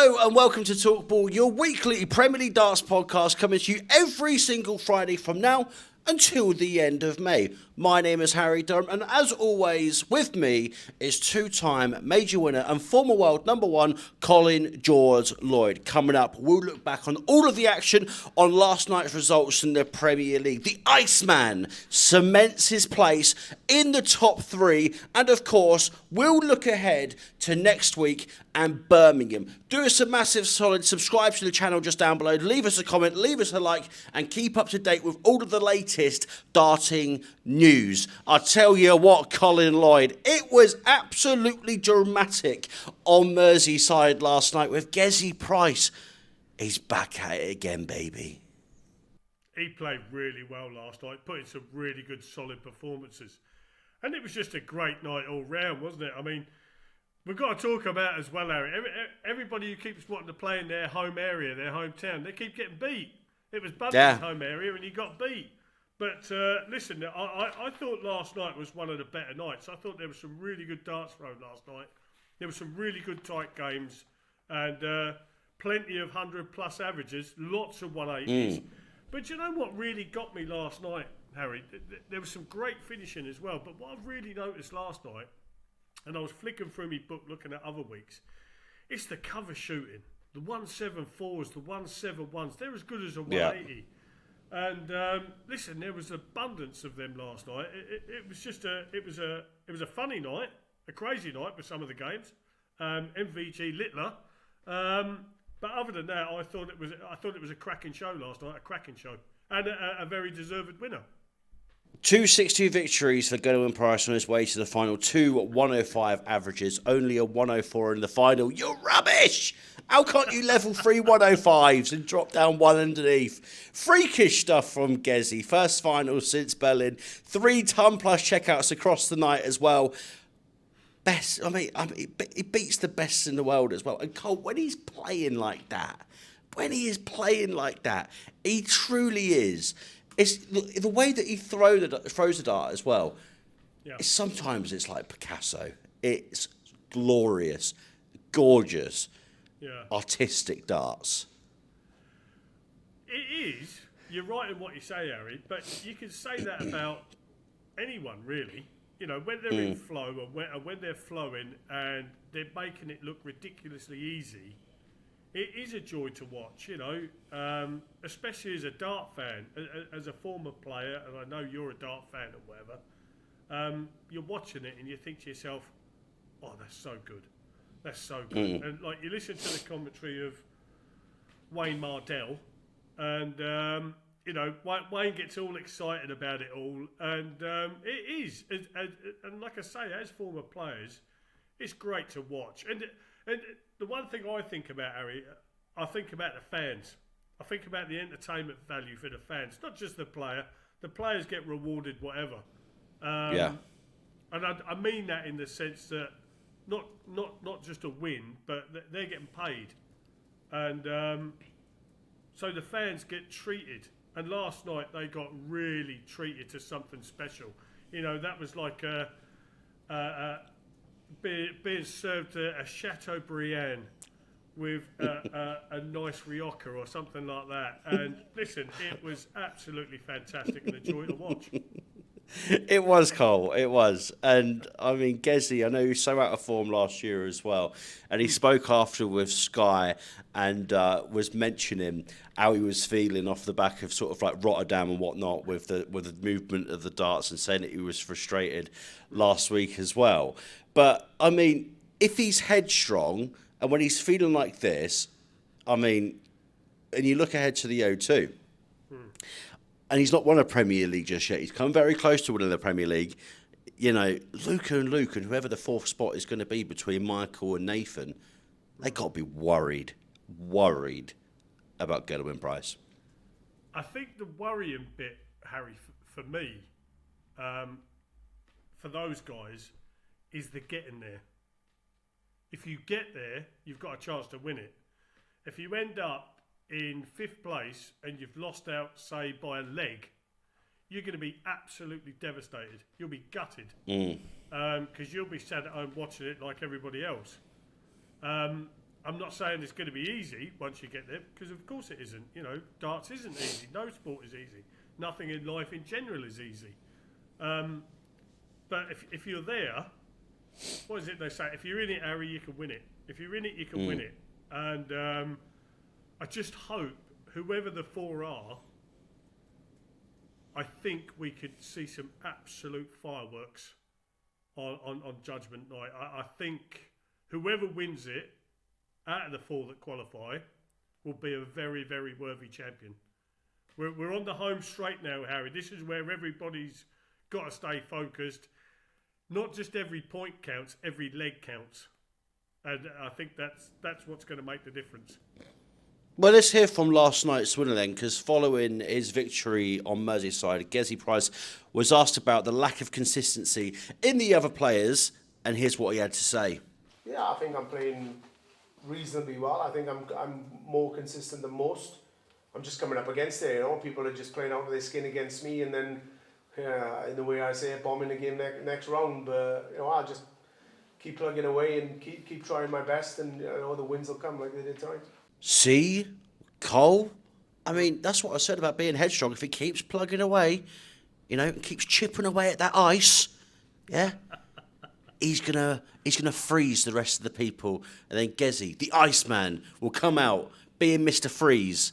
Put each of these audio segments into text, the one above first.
Hello and welcome to talkBULL, your weekly Premier League darts podcast coming to you every single Friday from now until the end of May. My name is Harry Durham, and as always, with me is two-time major winner and former world number one, Colin Jaws Lloyd. Coming up, we'll look back on all of the action on last night's results in the Premier League. The Iceman cements his place in the top three, and of course, we'll look ahead to next week and Birmingham. Do us a massive solid, subscribe to the channel just down below, leave us a comment, leave us a like, and keep up to date with all of the latest darting news. I tell you what, Colin Lloyd, it was absolutely dramatic on Merseyside last night with Gerwyn Price. He's back at it again, baby. He played really well last night, put in some really good, solid performances. And it was just a great night all round, wasn't it? I mean, we've got to talk about as well, Harry. Everybody who keeps wanting to play in their home area, their hometown, they keep getting beat. It was Bunting's home area and he got beat. But listen, I thought last night was one of the better nights. I thought there was some really good darts thrown last night. There were some really good tight games and plenty of 100-plus averages, lots of 180s. But you know what really got me last night, Harry? There was some great finishing as well. But what I've really noticed last night, and I was flicking through my book looking at other weeks, it's the cover shooting. The 174s, the 171s, they're as good as a 180. Yeah. And listen, there was abundance of them last night. It was just it was a funny night, a crazy night with some of the games. MVG Littler, but other than that, I thought it was a cracking show last night, a cracking show, and a very deserved winner. 262 victories for Gwyn Price on his way to the final. 2 105 averages, only a 104 in the final. You're rubbish! How can't you level 3 105s and drop down one underneath? Freakish stuff from Gezi. First final since Berlin. 3 ton-plus checkouts across the night as well. Best, I mean, he beats the best in the world as well. And Cole, when he's playing like that, he truly is. It's the way that he throws the dart as well. Yeah. Sometimes it's like Picasso. It's glorious, gorgeous, artistic darts. It is. You're right in what you say, Harry. But you can say that about anyone, really. You know, when they're in flow and when they're flowing and they're making it look ridiculously easy. It is a joy to watch, you know, especially as a dart fan, as a former player, and I know you're a dart fan or whatever, you're watching it and you think to yourself, oh, that's so good. That's so good. And, like, you listen to the commentary of Wayne Mardell, and, you know, Wayne gets all excited about it all, and it is. And like I say, as former players, it's great to watch. And the one thing I think about, Harry, I think about the fans. I think about the entertainment value for the fans, not just the player. The players get rewarded whatever. And I mean that in the sense that not just a win, but they're getting paid. And so the fans get treated. And last night they got really treated to something special. You know, that was like being served a Chateaubriand with a nice Rioja or something like that. And listen, it was absolutely fantastic and a joy to watch. It was, Cole. It was. And, I mean, Gezi, I know he was so out of form last year as well. And he spoke after with Sky and was mentioning how he was feeling off the back of sort of like Rotterdam and whatnot with the movement of the darts, and saying that he was frustrated last week as well. But, I mean, if he's headstrong and when he's feeling like this, I mean, and you look ahead to the O2, and he's not won a Premier League just yet. He's come very close to winning the Premier League. You know, Luke and whoever the fourth spot is going to be between Michael and Nathan, they got to be worried about Gerwyn Price. I think the worrying bit, Harry, for me, for those guys, is the getting there. If you get there, you've got a chance to win it. If you end up in 5th place and you've lost out, say, by a leg, you're going to be absolutely devastated. You'll be gutted because you'll be sat at home watching it like everybody else. I'm not saying it's going to be easy once you get there, because of course it isn't. You know, darts isn't easy. No sport is easy. Nothing in life in general is easy. But if you're there, what is it they say? If you're in it, Harry, you can win it. If you're in it, you can win it. And I just hope whoever the four are, I think we could see some absolute fireworks on Judgment Night. I think whoever wins it out of the four that qualify will be a very, very worthy champion. We're on the home straight now, Harry. This is where everybody's got to stay focused. Not just every point counts, every leg counts. And I think that's what's going to make the difference. Well, let's hear from last night's winner then, because following his victory on Merseyside, Gerwyn Price was asked about the lack of consistency in the other players, and here's what he had to say. Yeah, I think I'm playing reasonably well. I think I'm more consistent than most. I'm just coming up against it, you know. People are just playing out of their skin against me, and then, in the way I say it, bombing the game next round. But you know, I'll just keep plugging away and keep trying my best, and you know, the wins will come like they did tonight. See, Cole, I mean, that's what I said about being headstrong. If he keeps plugging away, you know, and keeps chipping away at that ice, yeah, he's gonna freeze the rest of the people, and then Gezi, the Iceman, will come out being Mr. Freeze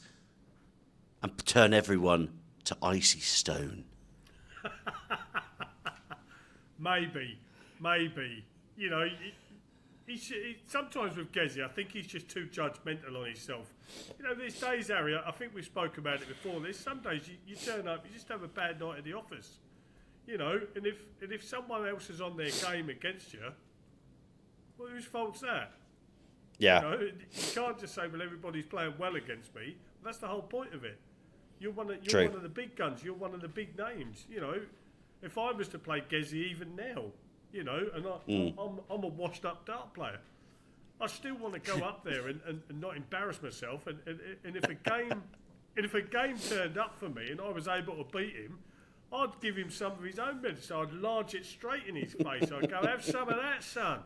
and turn everyone to icy stone. Maybe. You know, sometimes with Gezi, I think he's just too judgmental on himself. You know, these days, Harry, I think we spoke about it before. There's some days you turn up, you just have a bad night at the office. You know, and if someone else is on their game against you, well, whose fault's that? Yeah. You know, you can't just say, well, everybody's playing well against me. That's the whole point of it. You're one of the big guns. You're one of the big names. You know, if I was to play Gezi even now, you know, and I'm a washed-up dart player, I still want to go up there and not embarrass myself. And if a game turned up for me and I was able to beat him, I'd give him some of his own medicine. I'd large it straight in his face. I'd go, have some of that, son.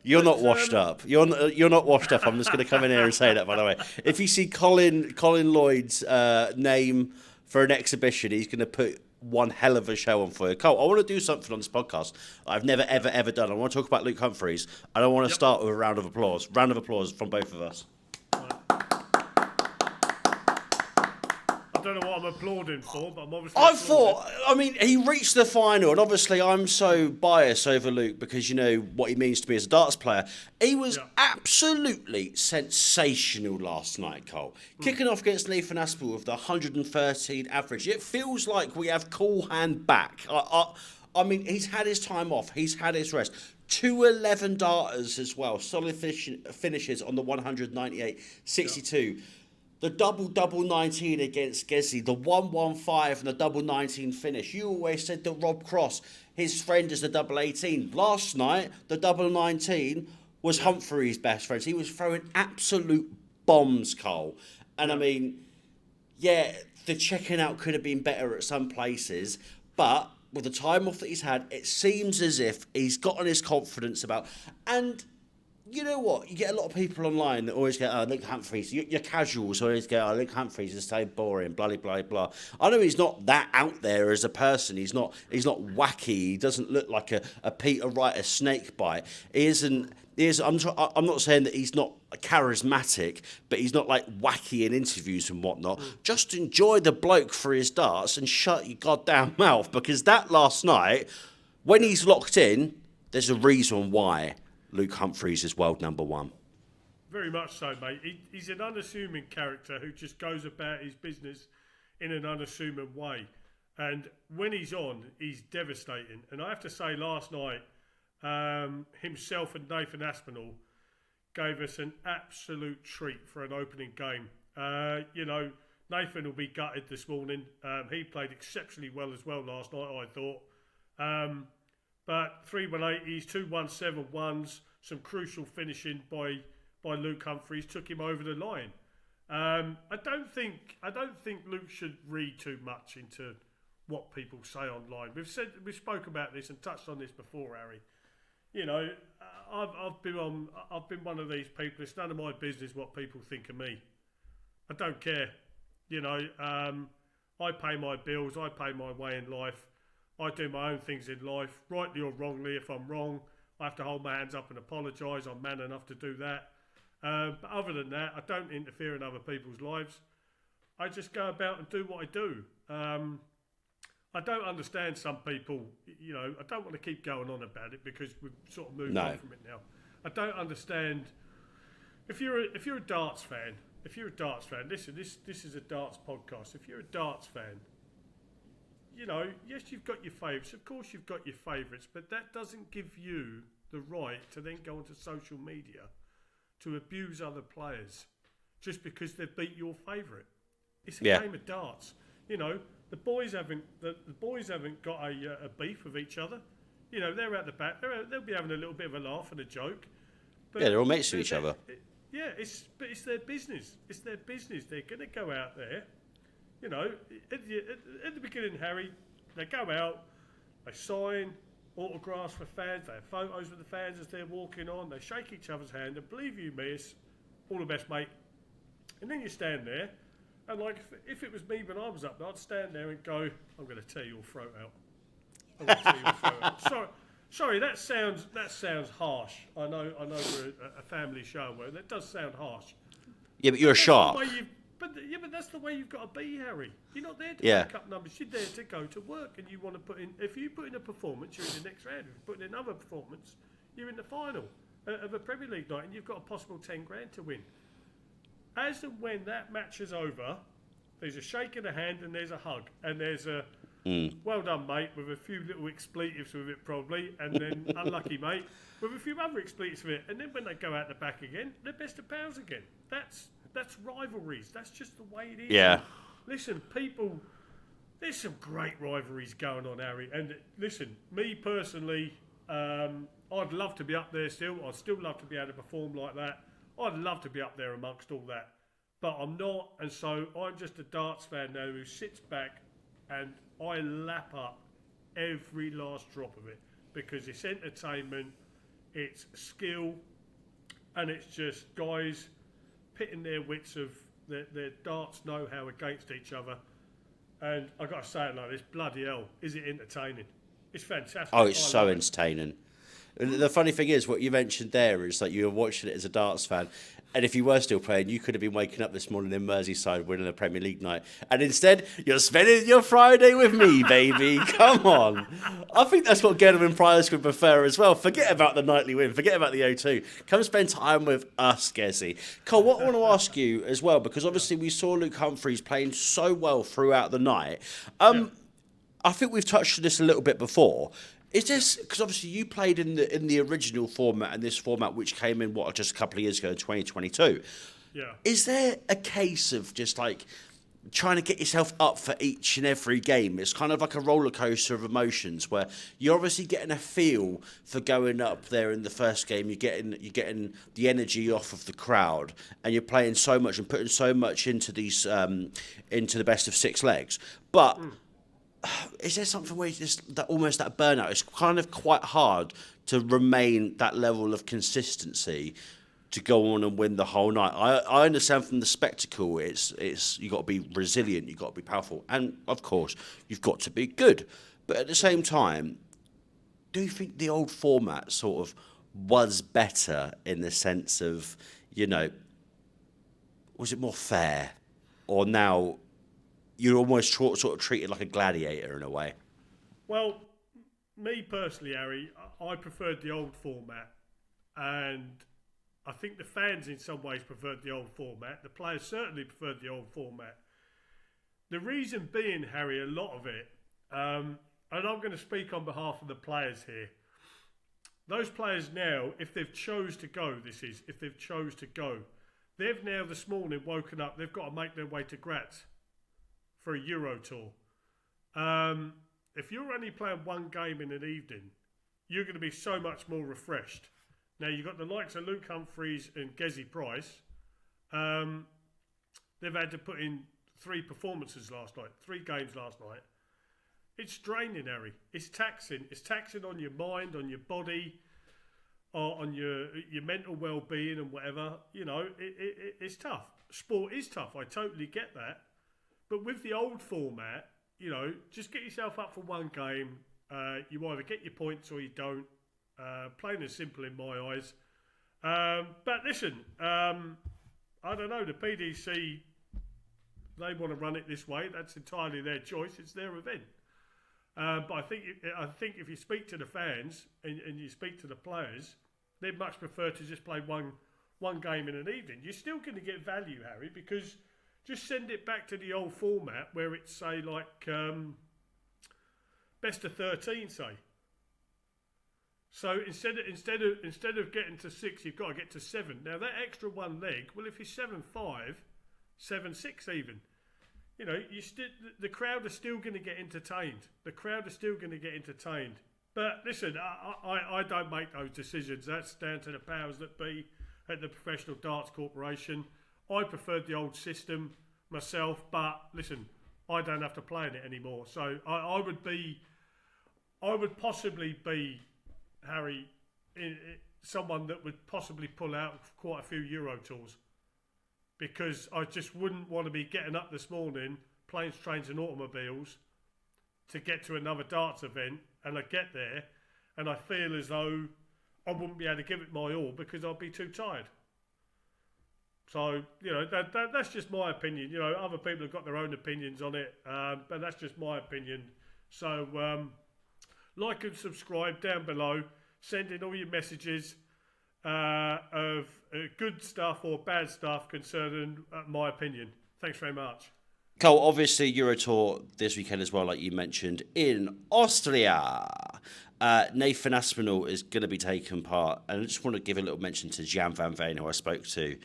You're not washed up. You're not washed up. I'm just going to come in here and say that, by the way. If you see Colin Lloyd's name for an exhibition, he's going to put one hell of a show on for you. Cole, I want to do something on this podcast I've never, ever done. I want to talk about Luke Humphries, and I want to start with a round of applause. Round of applause from both of us. I don't know what I'm applauding for, but I'm obviously I mean, he reached the final, and obviously I'm so biased over Luke because you know what he means to me as a darts player. He was absolutely sensational last night, Cole. Kicking off against Nathan Aspinall with the 113 average. It feels like we have Cool Hand back. I mean, he's had his time off. He's had his rest. 211 darters as well. Solid finishes on the 198-62. The double 19 against Gezi, the 115 and the double 19 finish. You always said that Rob Cross, his friend, is the double 18. Last night, the double 19 was Humphries' best friend. He was throwing absolute bombs, Cole. And I mean, yeah, the checking out could have been better at some places, but with the time off that he's had, it seems as if he's gotten his confidence about. And you know what? You get a lot of people online that always go, oh, Luke Humphries. Your casuals always go, oh, Luke Humphries is so boring, blah, blah, blah. I know he's not that out there as a person. He's not wacky. He doesn't look like a Peter Wright, a snake bite. I'm not saying that he's not charismatic, but he's not like wacky in interviews and whatnot. Just enjoy the bloke for his darts and shut your goddamn mouth, because that last night, when he's locked in, there's a reason why Luke Humphries is world number one. Very much so, mate. He's an unassuming character who just goes about his business in an unassuming way. And when he's on, he's devastating. And I have to say, last night, himself and Nathan Aspinall gave us an absolute treat for an opening game. You know, Nathan will be gutted this morning. He played exceptionally well as well last night, I thought. But 3 180s, 2 171s, some crucial finishing by Luke Humphries took him over the line. I don't think Luke should read too much into what people say online. We've spoke about this and touched on this before, Harry. You know, I've been one of these people. It's none of my business what people think of me. I don't care. You know, I pay my bills. I pay my way in life. I do my own things in life, rightly or wrongly. If I'm wrong, I have to hold my hands up and apologise. I'm man enough to do that. But other than that, I don't interfere in other people's lives. I just go about and do what I do. I don't understand some people, you know, I don't want to keep going on about it because we've sort of moved on from it now. I don't understand, if you're a darts fan, listen, this is a darts podcast. If you're a darts fan, you know, yes, you've got your favourites. Of course you've got your favourites, but that doesn't give you the right to then go onto social media to abuse other players just because they've beat your favourite. It's a game of darts. You know, the boys haven't got a beef with each other. You know, they're at the back. They'll be having a little bit of a laugh and a joke. But they're all mates with each other. But it's their business. It's their business. They're going to go out there. You know, at the beginning, Harry, they go out, they sign autographs for fans, they have photos with the fans as they're walking on, they shake each other's hand, and believe you me, it's all the best, mate. And then you stand there, and like if it was me when I was up there, I'd stand there and go, I'm going to tear your throat out. I'm going to tear your throat out. Sorry, that sounds harsh. I know we're a family show, where that does sound harsh. Yeah, but you're a shark. But that's the way you've got to be, Harry. You're not there to make up numbers. You're there to go to work, and you want to put in. If you put in a performance, you're in the next round. If you put in another performance, you're in the final of a Premier League night, and you've got a possible 10 grand to win. As and when that match is over, there's a shake of the hand and there's a hug, and there's a well done, mate, with a few little expletives with it probably, and then unlucky, mate, with a few other expletives with it, and then when they go out the back again, they're best of pals again. That's rivalries. That's just the way it is. Yeah. Listen, people, there's some great rivalries going on, Harry. And listen, me personally, I'd love to be up there still. I'd still love to be able to perform like that. I'd love to be up there amongst all that. But I'm not, and so I'm just a darts fan now who sits back and I lap up every last drop of it because it's entertainment, it's skill, and it's just guys pitting their wits of their darts know-how against each other. And I've got to say it like this, bloody hell, is it entertaining? It's fantastic. Oh, it's so entertaining. The funny thing is, what you mentioned there is that you were watching it as a darts fan, and if you were still playing, you could have been waking up this morning in Merseyside winning a Premier League night, and instead you're spending your Friday with me, baby. Come on. I think that's what Gerwyn Price would prefer as well. Forget about the nightly win. Forget about the O2. Come spend time with us, Gezzy. Cole, what I want to ask you as well, because obviously we saw Luke Humphries playing so well throughout the night. I think we've touched on this a little bit before. Is this because obviously you played in the original format and this format which came in just a couple of years ago in 2022? Yeah. Is there a case of just like trying to get yourself up for each and every game? It's kind of like a roller coaster of emotions where you're obviously getting a feel for going up there in the first game. You're getting the energy off of the crowd, and you're playing so much and putting so much into these into the best of six legs, but. Is there something where almost that burnout? It's kind of quite hard to remain that level of consistency to go on and win the whole night. I understand from the spectacle, it's you got to be resilient, you got to be powerful, and of course you've got to be good. But at the same time, do you think the old format sort of was better in the sense of, you know, was it more fair, or now? You're almost sort of treated like a gladiator in a way. Well, me personally, Harry, I preferred the old format, and I think the fans in some ways preferred the old format. The players certainly preferred the old format. The reason being, Harry, a lot of it, and I'm going to speak on behalf of the players here. Those players now, if they've chose to go, they've now this morning woken up, they've got to make their way to Graz for a Euro tour. If you're only playing one game in an evening, you're going to be so much more refreshed. Now, you've got the likes of Luke Humphries and Gwyn Price. They've had to put in 3 performances last night, 3 games last night. It's draining, Harry. It's taxing. It's taxing on your mind, on your body. on your mental well-being and whatever. You know, it's tough. Sport is tough. I totally get that. But with the old format, you know, just get yourself up for one game. You either get your points or you don't. Plain and simple in my eyes. But listen, I don't know. The PDC, they want to run it this way. That's entirely their choice. It's their event. But I think if you speak to the fans and you speak to the players, they'd much prefer to just play one game in an evening. You're still going to get value, Harry, because just send it back to the old format where it's, say, like best of 13, say. So instead of getting to 6, you've got to get to 7. Now that extra one leg, well, if you're 7-5, 7-6 even, you know, the crowd are still going to get entertained. But listen, I don't make those decisions. That's down to the powers that be at the Professional Darts Corporation. I preferred the old system myself, but listen, I don't have to play in it anymore. So I would possibly be, Harry, someone that would possibly pull out quite a few Euro tours, because I just wouldn't want to be getting up this morning, planes, trains and automobiles to get to another darts event, and I get there and I feel as though I wouldn't be able to give it my all because I'd be too tired. So, you know, that's just my opinion. You know, other people have got their own opinions on it, but that's just my opinion. So, like and subscribe down below. Send in all your messages of good stuff or bad stuff concerning my opinion. Thanks very much. Cole, obviously Euro Tour this weekend as well, like you mentioned, in Austria. Nathan Aspinall is going to be taking part, and I just want to give a little mention to Jan van Veen, who I spoke to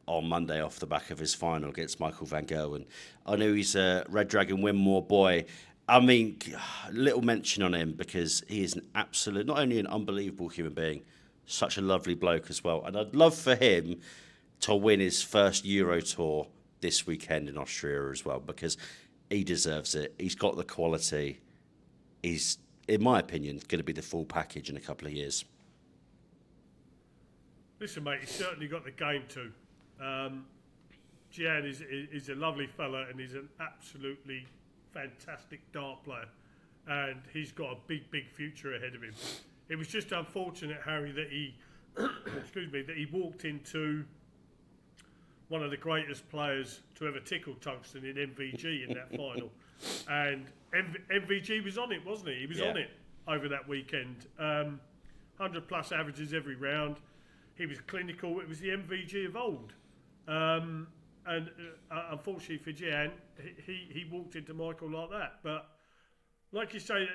on Monday off the back of his final against Michael van Gerwen. I know he's a Red Dragon Winmore boy. I mean, little mention on him because he is an absolute, not only an unbelievable human being, such a lovely bloke as well. And I'd love for him to win his first Euro Tour this weekend in Austria as well, because he deserves it. He's got the quality. He's, in my opinion, going to be the full package in a couple of years. Listen, mate, he's certainly got the game too. Gian is a lovely fella, and he's an absolutely fantastic dart player, and he's got a big future ahead of him. It was just unfortunate, Harry, that he that he walked into one of the greatest players to ever tickle tungsten in MVG in that final, and MVG was on it, wasn't he? He was on it over that weekend. 100 plus averages every round. He was clinical. It was the MVG of old. And unfortunately for Gian, he walked into Michael like that. But like you say,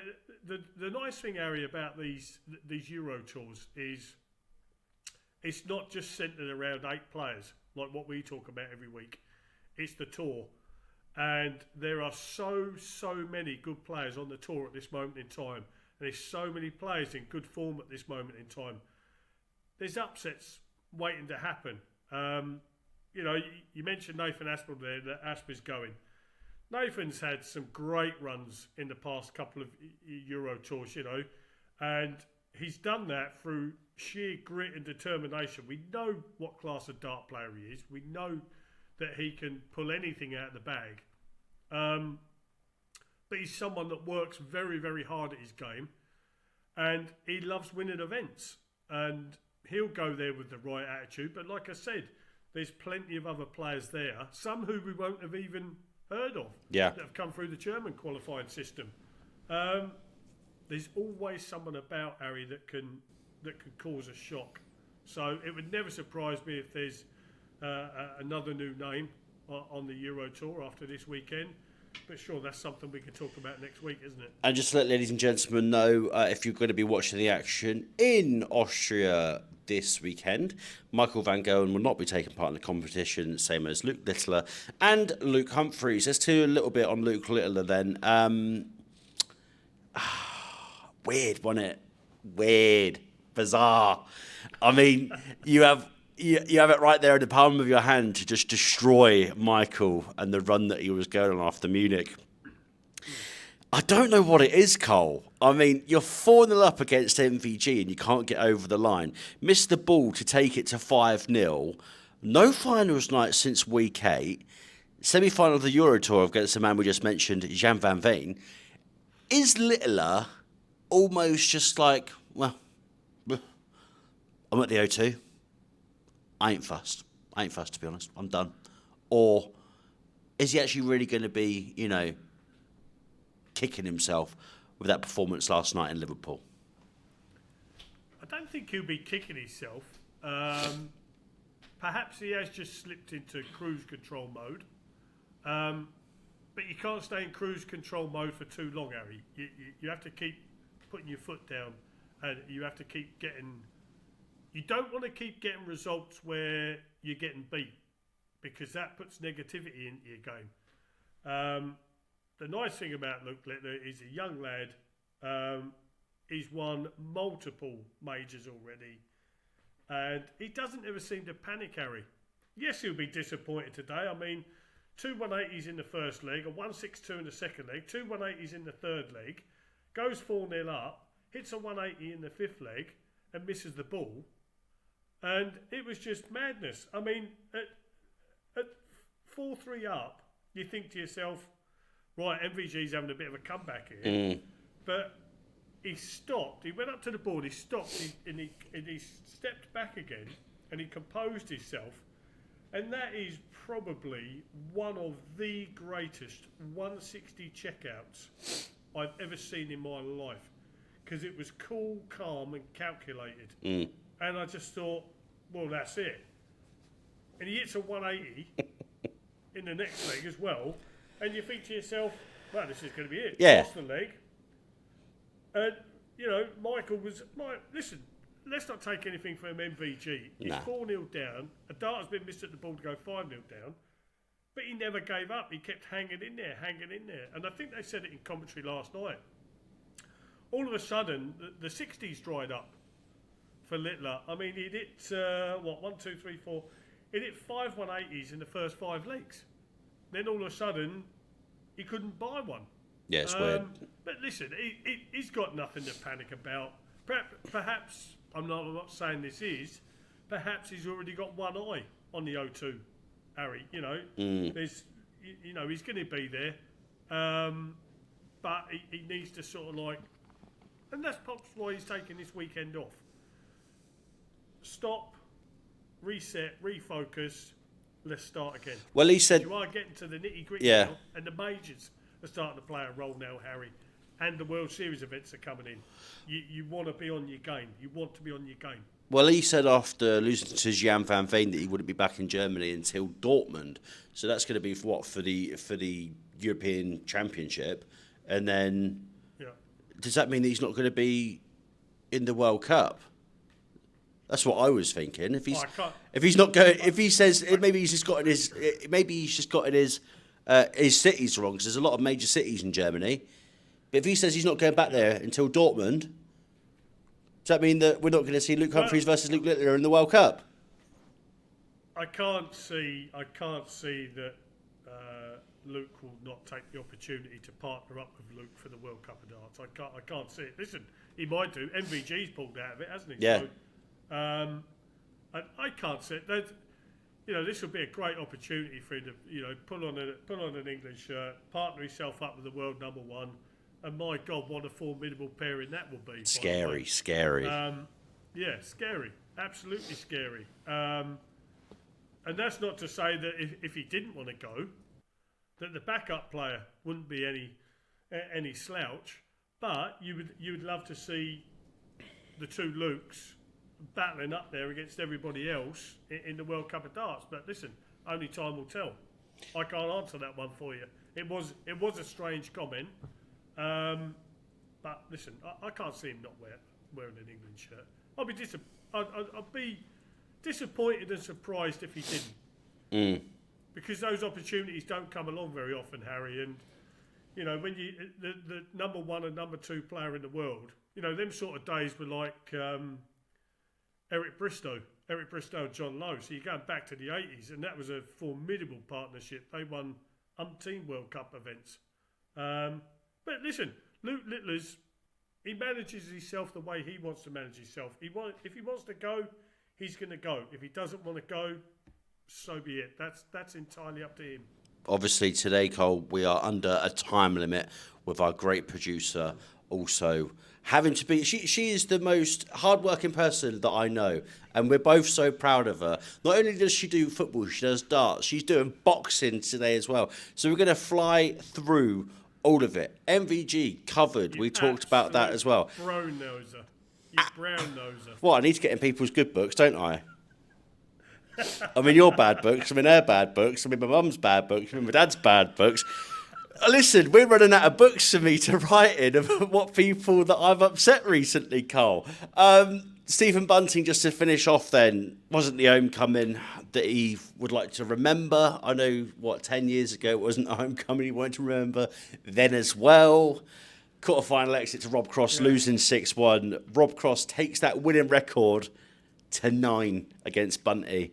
the nice thing, Harry, about these Euro tours is it's not just centred around 8 players like what we talk about every week. It's the tour, and there are so many good players on the tour at this moment in time, and there's so many players in good form at this moment in time. There's upsets waiting to happen. You know, you mentioned Nathan Aspinall there, that Asp is going. Nathan's had some great runs in the past couple of Euro tours, you know, and he's done that through sheer grit and determination. We know what class of dart player he is. We know that he can pull anything out of the bag. But he's someone that works very hard at his game, and he loves winning events. And he'll go there with the right attitude. But like I said, there's plenty of other players there, some who we won't have even heard of, that have come through the German qualifying system. There's always someone about, Harry, that can cause a shock. So it would never surprise me if there's another new name on the Euro Tour after this weekend. But sure, that's something we can talk about next week, isn't it? And just to let ladies and gentlemen know, if you're going to be watching the action in Austria this weekend, Michael van Gerwen will not be taking part in the competition, same as Luke Littler and Luke Humphries. Let's do a little bit on Luke Littler then. Weird, wasn't it? Weird. Bizarre. I mean, you have it right there in the palm of your hand to just destroy Michael and the run that he was going on after Munich. I don't know what it is, Cole. I mean, you're 4-0 up against MVG and you can't get over the line. Missed the ball to take it to 5-0. No finals night since week 8. Semi-final of the Euro Tour against the man we just mentioned, Jan van Veen. Is Littler almost just like, well, I'm at the O2. I ain't fussed, to be honest. I'm done. Or is he actually really going to be, kicking himself with that performance last night in Liverpool? I don't think he'll be kicking himself. Perhaps he has just slipped into cruise control mode. But you can't stay in cruise control mode for too long, Harry. You have to keep putting your foot down, and you have to keep getting... You don't want to keep getting results where you're getting beat, because that puts negativity into your game. The nice thing about Luke Littler is a young lad. He's won multiple majors already, and he doesn't ever seem to panic, Harry. Yes, he'll be disappointed today. I mean, 2 180s in the first leg, a 162 in the second leg, 2 180s in the third leg, goes 4-0 up, hits a 180 in the fifth leg, and misses the ball. And it was just madness. I mean, at 4-3 up, you think to yourself, right, MVG's having a bit of a comeback here. But he stopped. He went up to the board, he stopped, and he stepped back again, and he composed himself. And that is probably one of the greatest 160 checkouts I've ever seen in my life. Because it was cool, calm, and calculated. And I just thought, well, that's it. And he hits a 180 in the next leg as well. And you think to yourself, well, this is going to be it. Yeah. Lost the leg. And, Michael was... Listen, let's not take anything from MVG. He's 4-0 down. A dart has been missed at the ball to go 5-0 down. But he never gave up. He kept hanging in there. And I think they said it in commentary last night. All of a sudden, the 60s dried up for Littler. I mean, he hit, 1, 2, 3, 4. He hit 5 180s in the first 5 legs. Then all of a sudden, he couldn't buy one. Yeah, it's weird. But listen, he's got nothing to panic about. Perhaps, I'm not saying this is, perhaps he's already got one eye on the O2, Harry. There's, he's going to be there. But he needs to sort of like, and that's perhaps why he's taking this weekend off. Stop, reset, refocus, let's start again. Well, he said... You are getting to the nitty-gritty now, and the majors are starting to play a role now, Harry. And the World Series events are coming in. You want to be on your game. You want to be on your game. Well, he said after losing to Jan van Veen that he wouldn't be back in Germany until Dortmund. So that's going to be for the European Championship. And then... Yeah. Does that mean that he's not going to be in the World Cup? That's what I was thinking. If he's not going, if he says maybe he's just got in his cities wrong, because there's a lot of major cities in Germany. But if he says he's not going back there until Dortmund, does that mean that we're not going to see Luke Humphries versus Luke Littler in the World Cup? I can't see that Luke will not take the opportunity to partner up with Luke for the World Cup of Darts. I can't see it. Listen, he might do. MVG's pulled out of it, hasn't he? Yeah. So, I can't see it. This will be a great opportunity for him to, pull on an England shirt, partner himself up with the world number 1, and my God, what a formidable pairing that will be. Scary. Yeah, scary, absolutely scary. And that's not to say that if he didn't want to go, that the backup player wouldn't be any slouch. But you would love to see the two Lukes battling up there against everybody else in the World Cup of Darts. But listen, only time will tell. I can't answer that one for you. It was a strange comment. But listen, I can't see him not wearing an England shirt. I'd be disappointed and surprised if he didn't. Because those opportunities don't come along very often, Harry. And when the number 1 and number 2 player in the world, them sort of days were like Eric Bristow and John Lowe. So you're going back to the 80s, and that was a formidable partnership. They won umpteen World Cup events. But listen, Luke Littler's, he manages himself the way he wants to manage himself. If he wants to go, he's going to go. If he doesn't want to go, so be it. That's entirely up to him. Obviously, today, Cole, we are under a time limit with our great producer also having to be... She is the most hardworking person that I know, and we're both so proud of her. Not only does she do football, she does darts. She's doing boxing today as well. So we're going to fly through all of it. MVG covered. We talked about that as well. Brown noser. You brown noser. Well, I need to get in people's good books, don't I? I mean, your bad books. I mean, her bad books. I mean, my mum's bad books. I mean, my dad's bad books. Listen, we're running out of books for me to write in of what people that I've upset recently, Cole. Stephen Bunting, just to finish off then, wasn't the homecoming that he would like to remember. I know, 10 years ago it wasn't a homecoming he wanted to remember then as well. Quarter-final exit to Rob Cross, losing 6-1. Rob Cross takes that winning record to 9 against Bunting.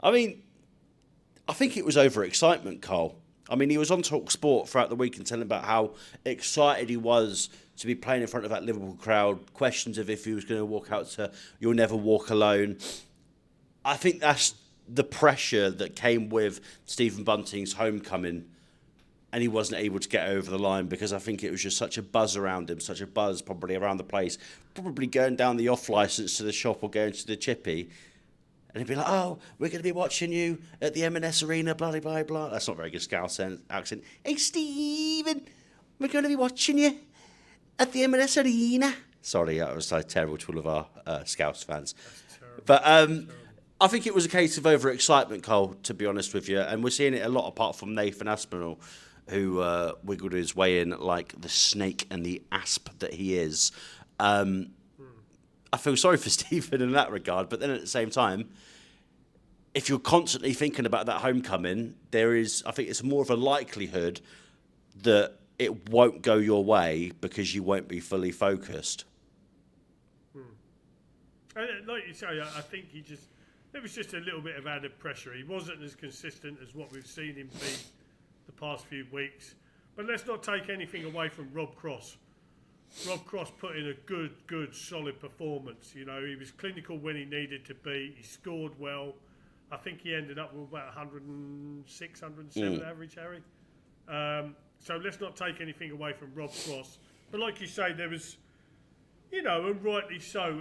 I mean, I think it was overexcitement, Cole. I mean, he was on talkSPORT throughout the week and telling about how excited he was to be playing in front of that Liverpool crowd. Questions of if he was going to walk out to You'll Never Walk Alone. I think that's the pressure that came with Stephen Bunting's homecoming, and he wasn't able to get over the line because I think it was just such a buzz around him, such a buzz probably around the place, probably going down the off-licence to the shop or going to the chippy. And he'd be like, oh, we're going to be watching you at the M&S Arena, blah, blah, blah, blah. That's not a very good Scouse accent. Hey, Stephen, we're going to be watching you at the M&S Arena. Sorry, that was so terrible to all of our Scouse fans. But I think it was a case of overexcitement, Cole, to be honest with you. And we're seeing it a lot apart from Nathan Aspinall, who wiggled his way in like the snake and the asp that he is. I feel sorry for Stephen in that regard, but then at the same time, if you're constantly thinking about that homecoming, I think it's more of a likelihood that it won't go your way because you won't be fully focused. Like you say, I think it was just a little bit of added pressure. He wasn't as consistent as what we've seen him be the past few weeks. But let's not take anything away from Rob Cross. Rob Cross put in a good, solid performance. You know, he was clinical when he needed to be. He scored well. I think he ended up with about 106, 107 average, Harry. So let's not take anything away from Rob Cross. But like you say, there was, and rightly so,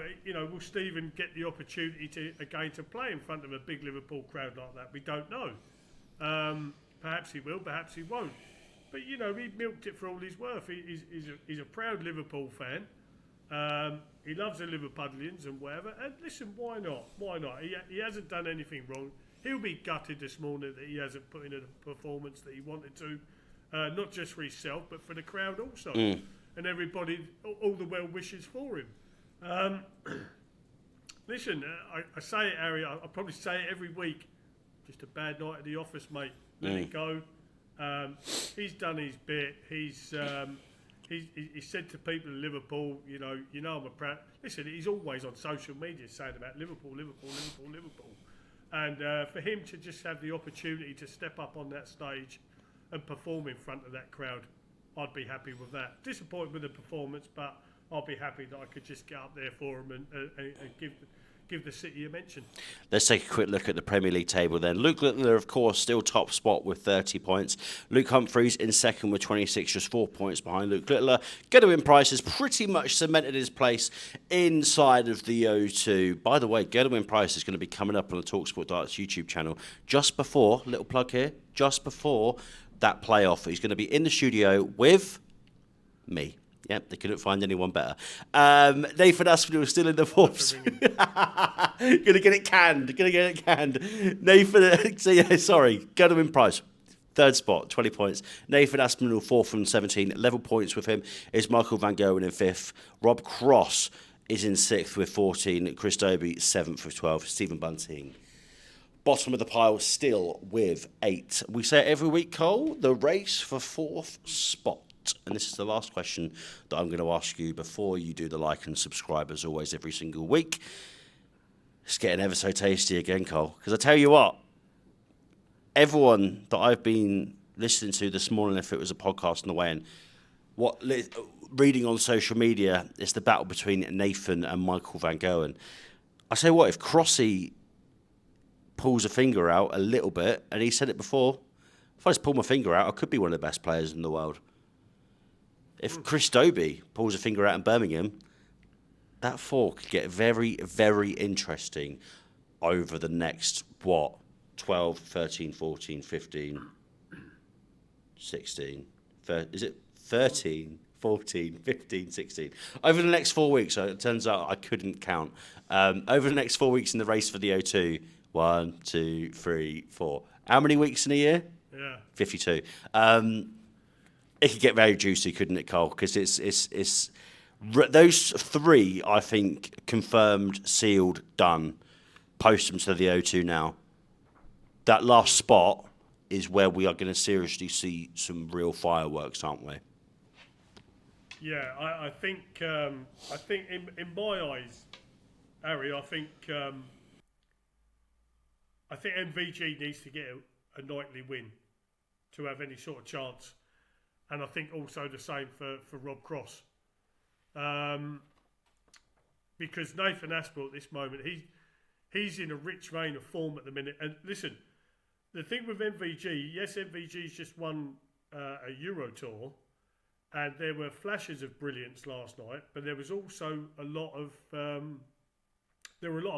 will Stephen get the opportunity to play in front of a big Liverpool crowd like that? We don't know. Perhaps he will, perhaps he won't. But, he milked it for all he's worth. He's a proud Liverpool fan. He loves the Liverpudlians and whatever. And listen, why not? Why not? He hasn't done anything wrong. He'll be gutted this morning that he hasn't put in a performance that he wanted to, not just for himself, but for the crowd also. And everybody, all the well wishes for him. Listen, I say it, Harry, I probably say it every week. Just a bad night at the office, mate. Let it go. He's done his bit. He said to people in Liverpool, I'm a proud... Listen, he's always on social media saying about Liverpool. And for him to just have the opportunity to step up on that stage and perform in front of that crowd, I'd be happy with that. Disappointed with the performance, but I'll be happy that I could just get up there for him and give the city a mention. Let's take a quick look at the Premier League table then. Luke Littler, of course, still top spot with 30 points. Luke Humphries in second with 26, just 4 points behind Luke Littler. Gerwyn Price has pretty much cemented his place inside of the O2. By the way, Gerwyn Price is going to be coming up on the talkSPORT Darts YouTube channel just before, little plug here, just before that playoff. He's going to be in the studio with me. Yep, they couldn't find anyone better. Nathan Aspinall still in the fourth. Gonna get it canned. Nathan, Gerwyn Price, third spot, 20 points. Nathan Aspinall, fourth from 17. Level points with him is Michael Van Gerwen in fifth. Rob Cross is in sixth with 14. Chris Dobie, seventh with 12. Stephen Bunting, bottom of the pile still with 8. We say it every week, Cole, the race for fourth spot. And this is the last question that I'm going to ask you before you do the like and subscribe, as always, every single week. It's getting ever so tasty again, Cole. Because I tell you what, everyone that I've been listening to this morning, if it was a podcast on the way in, reading on social media, it's the battle between Nathan and Michael Van Gerwen. I say what, if Crossy pulls a finger out a little bit, and he said it before, if I just pull my finger out, I could be one of the best players in the world. If Chris Dobie pulls a finger out in Birmingham, that four could get very, very interesting over the next, 12, 13, 14, 15, 16, is it 13, 14, 15, 16? Over the next 4 weeks, so it turns out I couldn't count. Over the next 4 weeks in the race for the O2, 1, 2, 3, 4. How many weeks in a year? Yeah. 52. It could get very juicy, couldn't it, Cole? Because it's those three, I think, confirmed, sealed, done. Post them to the O2 now. That last spot is where we are going to seriously see some real fireworks, aren't we? Yeah, I think in my eyes, Harry, I think MVG needs to get a nightly win to have any sort of chance, and I think also the same for Rob Cross, because Nathan Aspinall at this moment he's in a rich vein of form at the minute. And listen, the thing with MVG, yes, MVG's just won a Euro Tour, and there were flashes of brilliance last night, but there was also a lot of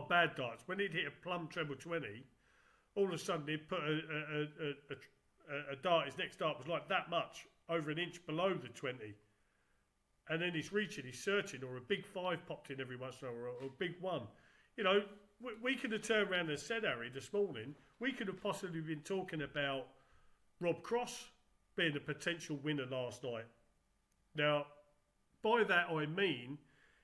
bad darts. When he'd hit a plumb treble 20, all of a sudden he'd put a dart. His next dart was like that much, over an inch below the 20, and then he's reaching, he's searching, or a big 5 popped in every once in a while, or a big 1. You know, we could have turned around and said, Harry, this morning, we could have possibly been talking about Rob Cross being a potential winner last night. Now, by that I mean,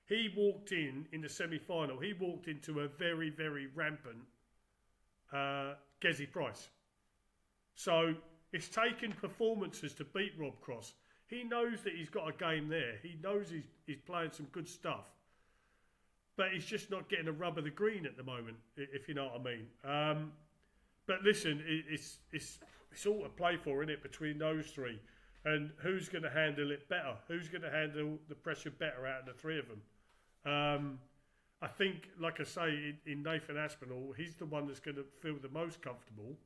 he walked in the semi-final, he walked into a very, very rampant Gerwyn Price. So, it's taken performances to beat Rob Cross. He knows that he's got a game there. He knows he's playing some good stuff. But he's just not getting a rub of the green at the moment, if you know what I mean. But listen, it's all to play for, isn't it, between those three? And who's going to handle it better? Who's going to handle the pressure better out of the three of them? I think, like I say, in Nathan Aspinall, he's the one that's going to feel the most comfortable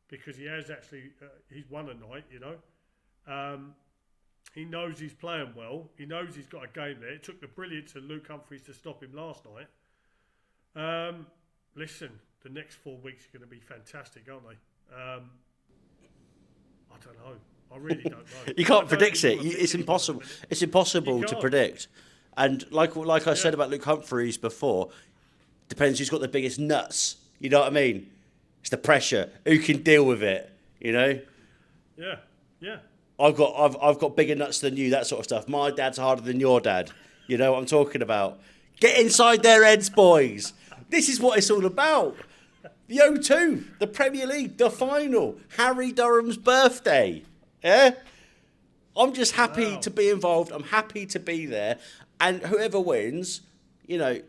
because he has actually, he's won a night, you know. He knows he's playing well. He knows he's got a game there. It took the brilliance of Luke Humphries to stop him last night. Listen, the next 4 weeks are going to be fantastic, aren't they? I don't know. I really don't know. You can't predict it. It's impossible. It's impossible to predict. And like I said about Luke Humphries before, depends who's got the biggest nuts. You know what I mean? It's the pressure. Who can deal with it? You know? Yeah. Yeah. I've got bigger nuts than you, that sort of stuff. My dad's harder than your dad. You know what I'm talking about? Get inside their heads, boys. This is what it's all about. The O2, the Premier League, the final, Harry Durham's birthday. Yeah? I'm just happy to be involved. I'm happy to be there. And whoever wins, you know,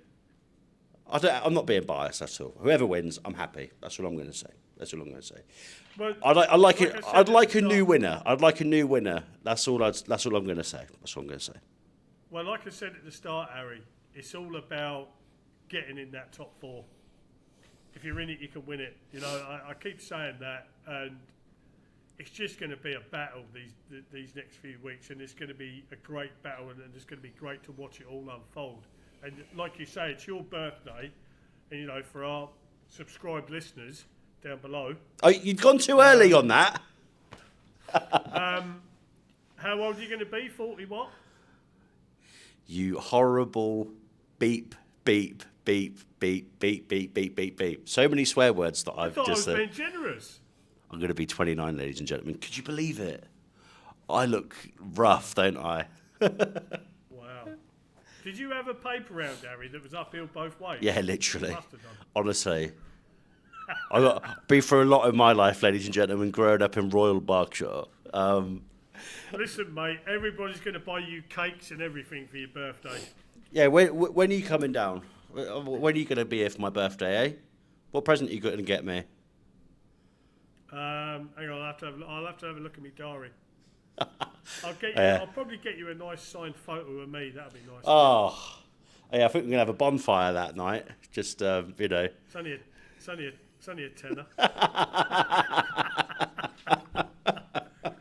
I'm not being biased at all. Whoever wins, I'm happy. That's what I'm going to say. That's all I'm going to say. Well, I'd like a new winner. I'd like a new winner. That's all I'm going to say. That's all I'm going to say. Well, like I said at the start, Harry, it's all about getting in that top 4. If you're in it, you can win it. You know, I keep saying that, and it's just going to be a battle these next few weeks, and it's going to be a great battle, and it's going to be great to watch it all unfold. And like you say, it's your birthday, and you know, for our subscribed listeners down below. Oh, you've gone too early on that. How old are you going to be? 40 what? You horrible beep, beep, beep, beep, beep, beep, beep, beep, beep. So many swear words that I've just said. I was being generous. I'm going to be 29, ladies and gentlemen. Could you believe it? I look rough, don't I? Wow. Did you have a paper round, Harry, that was uphill both ways? Yeah, literally. Honestly. I've been through a lot in my life, ladies and gentlemen, growing up in Royal Berkshire. Listen, mate, everybody's going to buy you cakes and everything for your birthday. Yeah, when are you coming down? When are you going to be here for my birthday, eh? What present are you going to get me? Hang on, I'll have to have a look at my diary. I'll probably get you a nice signed photo of me. That'll be nice. Oh, yeah, I think we're going to have a bonfire that night. Just, you know. It's only a tenner.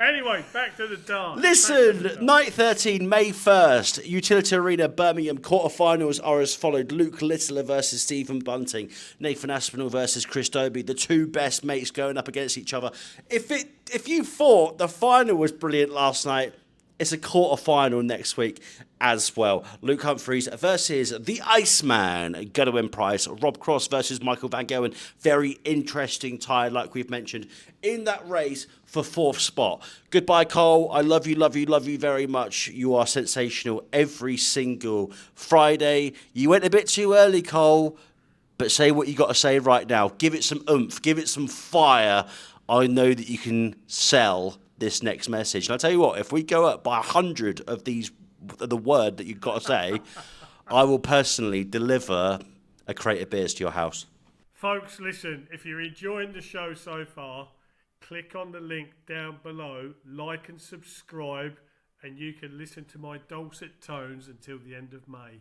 Anyway, back to the darts. Listen, night 13, May 1st, Utility Arena, Birmingham. Quarterfinals are as followed. Luke Littler versus Stephen Bunting. Nathan Aspinall versus Chris Dobie. The two best mates going up against each other. If you thought the final was brilliant last night, it's a quarterfinal next week as well. Luke Humphries versus the Iceman, Gerwyn Price. Rob Cross versus Michael Van Gerwen. Very interesting tie, like we've mentioned, in that race for 4th spot. Goodbye, Cole. I love you very much. You are sensational every single Friday. You went a bit too early, Cole, but say what you got to say right now. Give it some oomph. Give it some fire. I know that you can sell this next message. And I'll tell you what, if we go up by 100 of these, the word that you've got to say, I will personally deliver a crate of beers to your house. Folks, listen, if you're enjoying the show so far, click on the link down below, like and subscribe, and you can listen to my dulcet tones until the end of May.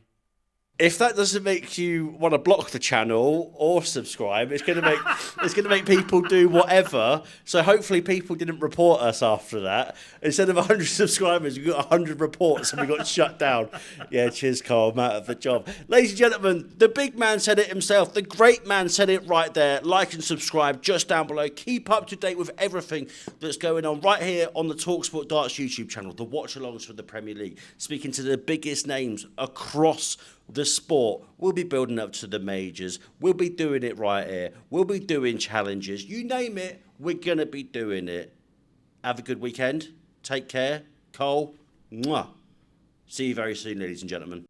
If that doesn't make you want to block the channel or subscribe, it's going to make people do whatever. So hopefully people didn't report us after that. Instead of 100 subscribers, we got 100 reports and we got shut down. Yeah, cheers, Carl. I'm out of the job. Ladies and gentlemen, the big man said it himself. The great man said it right there. Like and subscribe just down below. Keep up to date with everything that's going on right here on the talkSPORT Darts YouTube channel. The watch-alongs for the Premier League. Speaking to the biggest names across the sport. We'll be building up to the majors. We'll be doing it right here. We'll be doing challenges. You name it, we're going to be doing it. Have a good weekend. Take care. Cole. Mwah. See you very soon, ladies and gentlemen.